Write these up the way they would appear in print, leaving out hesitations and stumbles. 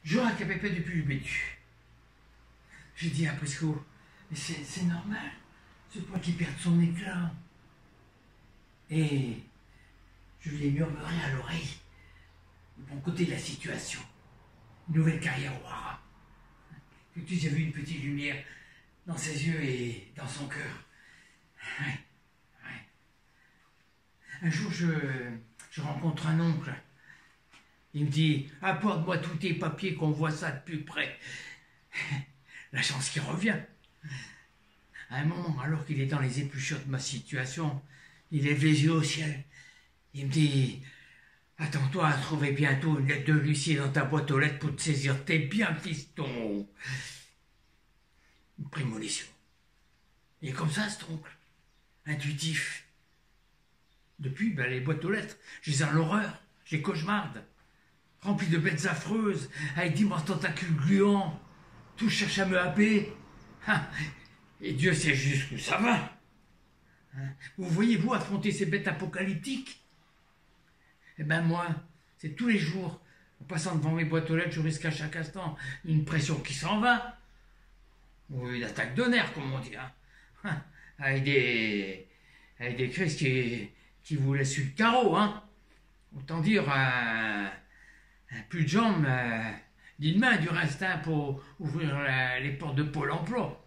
Je récapais pas depuis le bêtu. J'ai dit à Prisco, mais c'est normal, ce point qui perd son éclat. Et je lui ai murmuré à l'oreille le bon côté de la situation. Une nouvelle carrière au Hara. Tout de suite, j'ai vu une petite lumière dans ses yeux et dans son cœur. Ouais, ouais. Un jour, je rencontre un oncle. Il me dit, apporte-moi tous tes papiers qu'on voit ça de plus près. La chance qui revient. À un moment, alors qu'il est dans les épluchures de ma situation, il lève les yeux au ciel. Il me dit, attends-toi à trouver bientôt une lettre de l'huissier dans ta boîte aux lettres pour te saisir tes biens, fiston. Une prémonition. Et comme ça, cet oncle, intuitif. Depuis, les boîtes aux lettres, je les ai en horreur, je les cauchemarde. Remplies de bêtes affreuses, avec d'immenses tentacules gluants. Tout cherche à me happer. Et Dieu sait jusqu'où ça va. Vous voyez-vous affronter ces bêtes apocalyptiques? Eh ben moi, c'est tous les jours, en passant devant mes boîtes aux lettres, je risque à chaque instant une pression qui s'en va. Ou une attaque de nerfs, comme on dit. Avec des crises qui vous laissent sur le carreau. Autant dire, plus de jambes, ni de main, du reste, pour ouvrir les portes de Pôle emploi.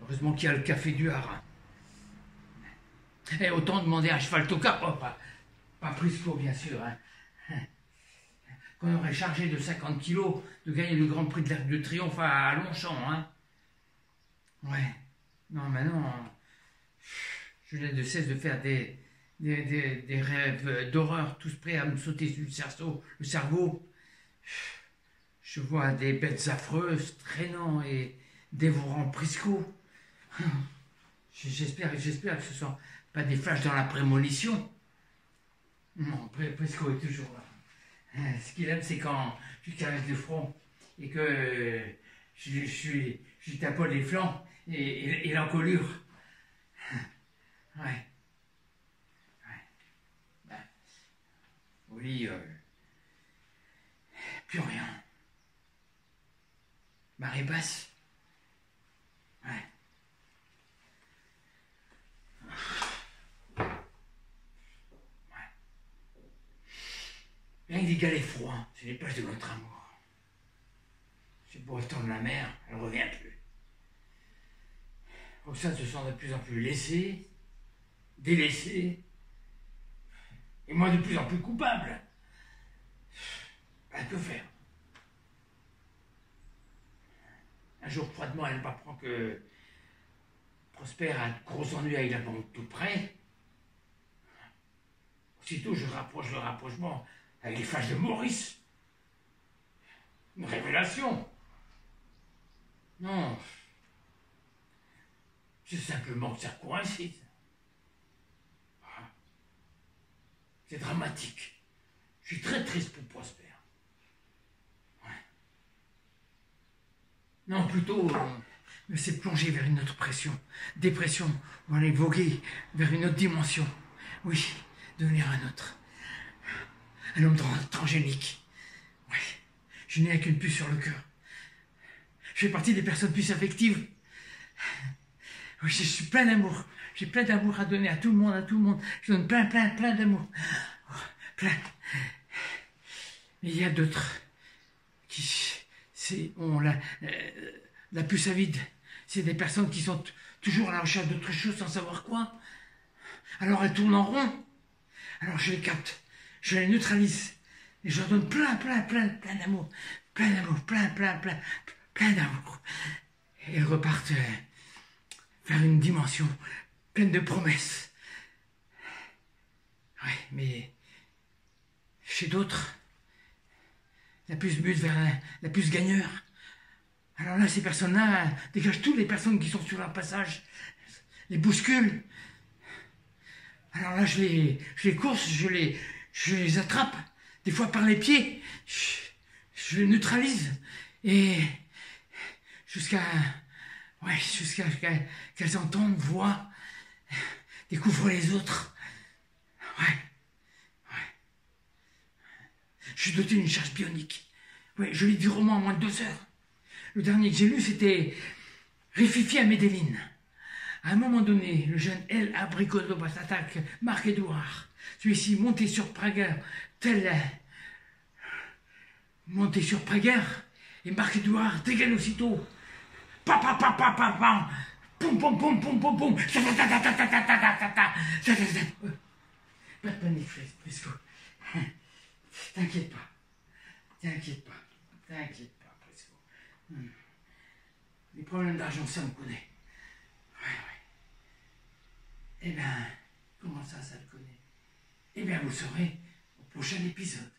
Heureusement qu'il y a le café du Hara. Et autant demander à cheval tocard, pas Prisco bien sûr, qu'on aurait chargé de 50 kilos de gagner le Grand Prix de l'Arc de Triomphe à Longchamp. Ouais, non, maintenant, je n'ai de cesse de faire des rêves d'horreur, tous prêts à me sauter sur le cerveau. Je vois des bêtes affreuses traînant et dévorant Prisco. J'espère que ce ne sont pas des flashs dans la prémonition. Non, Prisco est toujours là. Ce qu'il aime, c'est quand je caresse le front et que je tapote les flancs et l'encolure. Ouais. Oui, plus rien. Marée basse. Ouais. Rien que des galets froids, c'est les plages de notre amour. C'est pour étendre la mer, elle ne revient plus. Roxane se sent de plus en plus laissée, délaissée, et moi de plus en plus coupable. Que faire? Un jour, froidement, elle m'apprend que Prosper a de gros ennuis avec la banque tout près. Aussitôt, je rapproche le rapprochement avec les flashs de Maurice. Une révélation. Non. C'est simplement que ça coïncide. C'est dramatique. Je suis très triste pour Prosper. Ouais. Non, plutôt, me s'est plongé vers une autre dépression, ou aller voguer vers une autre dimension. Oui, devenir un autre. Un homme transgénique. Oui, je n'ai qu'une puce sur le cœur. Je fais partie des personnes puces affectives. Oui, je suis plein d'amour. J'ai plein d'amour à donner à tout le monde, Je donne plein d'amour. Plein. Mais il y a d'autres qui ont la puce à vide. C'est des personnes qui sont toujours à la recherche d'autre chose sans savoir quoi. Alors elles tournent en rond. Alors je les capte, je les neutralise. Et je leur donne plein d'amour. Plein d'amour. Et elles repartent vers une dimension pleine de promesses. Oui, mais chez d'autres, la puce bute vers la puce gagneur. Alors là, ces personnes-là dégagent toutes les personnes qui sont sur leur passage, les bousculent. Alors là, je les course, je les attrape, des fois par les pieds, je les neutralise, et jusqu'à qu'elles entendent, voient, découvrent les autres. Ouais. Je suis doté d'une charge bionique. Ouais, je lis du roman en moins de 2 heures. Le dernier que j'ai lu, c'était Rififi à Medellin. À un moment donné, le jeune El Abricodo s'attaque Marc-Édouard. Celui-ci, monté sur Prager, monté sur Prager, et Marc-Édouard dégaine aussitôt. Pa pa pa pa pa pa. Poum poum poum poum poum poum. Pas de panique, Prisco. T'inquiète pas. T'inquiète pas. T'inquiète pas, Prisco. Les problèmes d'argent, ça on connaît. Ouais. Eh bien, comment ça le connaît? Eh bien, vous le saurez au prochain épisode.